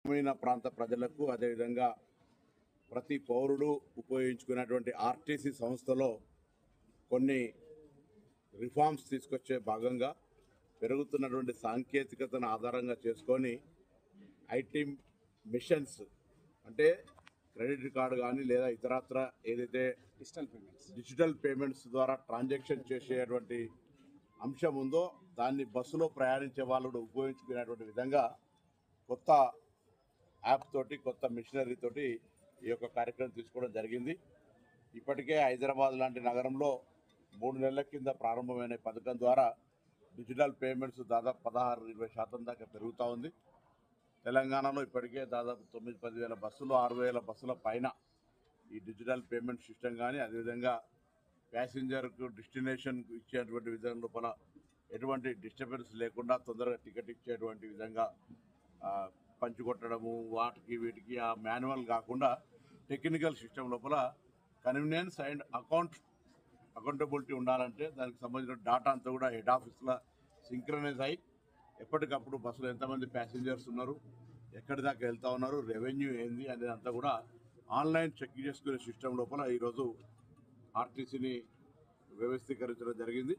గ్రామీణ ప్రాంత ప్రజలకు అదేవిధంగా ప్రతి పౌరుడు ఉపయోగించుకునేటువంటి ఆర్టీసీ సంస్థలో కొన్ని రిఫార్మ్స్ తీసుకొచ్చే భాగంగా పెరుగుతున్నటువంటి సాంకేతికతను ఆధారంగా చేసుకొని ఐటీ మిషన్స్ అంటే క్రెడిట్ కార్డు కానీ లేదా ఇతరత్ర ఏదైతే డిజిటల్ పేమెంట్స్ ద్వారా ట్రాన్సాక్షన్ చేసేటువంటి అంశం ఉందో దాన్ని బస్సులో ప్రయాణించే వాళ్ళు ఉపయోగించుకునేటువంటి విధంగా కొత్త యాప్ తోటి కొత్త మిషనరీ తోటి ఈ యొక్క కార్యక్రమం తీసుకోవడం జరిగింది. ఇప్పటికే హైదరాబాద్ లాంటి నగరంలో 3 నెలల కింద ప్రారంభమైన పథకం ద్వారా డిజిటల్ పేమెంట్స్ దాదాపు 16-20% దాకా పెరుగుతూ ఉంది. తెలంగాణలో ఇప్పటికే దాదాపు 9-10 వేల బస్సులు 6,000 బస్సుల పైన ఈ డిజిటల్ పేమెంట్ సిస్టమ్ కానీ అదేవిధంగా ప్యాసింజర్కు డెస్టినేషన్ ఇచ్చేటువంటి విధానం లోపల ఎటువంటి డిస్టర్బెన్స్ లేకుండా తొందరగా టికెట్ ఇచ్చేటువంటి విధంగా పంచుకొట్టడము వాటికి వీటికి ఆ మాన్యువల్ కాకుండా టెక్నికల్ సిస్టమ్ లోపల కన్వీనియన్స్ అండ్ అకౌంటబిలిటీ ఉండాలంటే దానికి సంబంధించిన డాటా అంతా కూడా హెడ్ ఆఫీస్లో సింక్రనైజ్ అయ్యి ఎప్పటికప్పుడు బస్సులో ఎంతమంది ప్యాసింజర్స్ ఉన్నారు, ఎక్కడి దాకా వెళ్తూ ఉన్నారు, రెవెన్యూ ఏంది అనేది అంతా కూడా ఆన్లైన్ చెక్ చేసుకునే సిస్టమ్ లోపల ఈరోజు ఆర్టీసీని వ్యవస్థీకరించడం జరిగింది.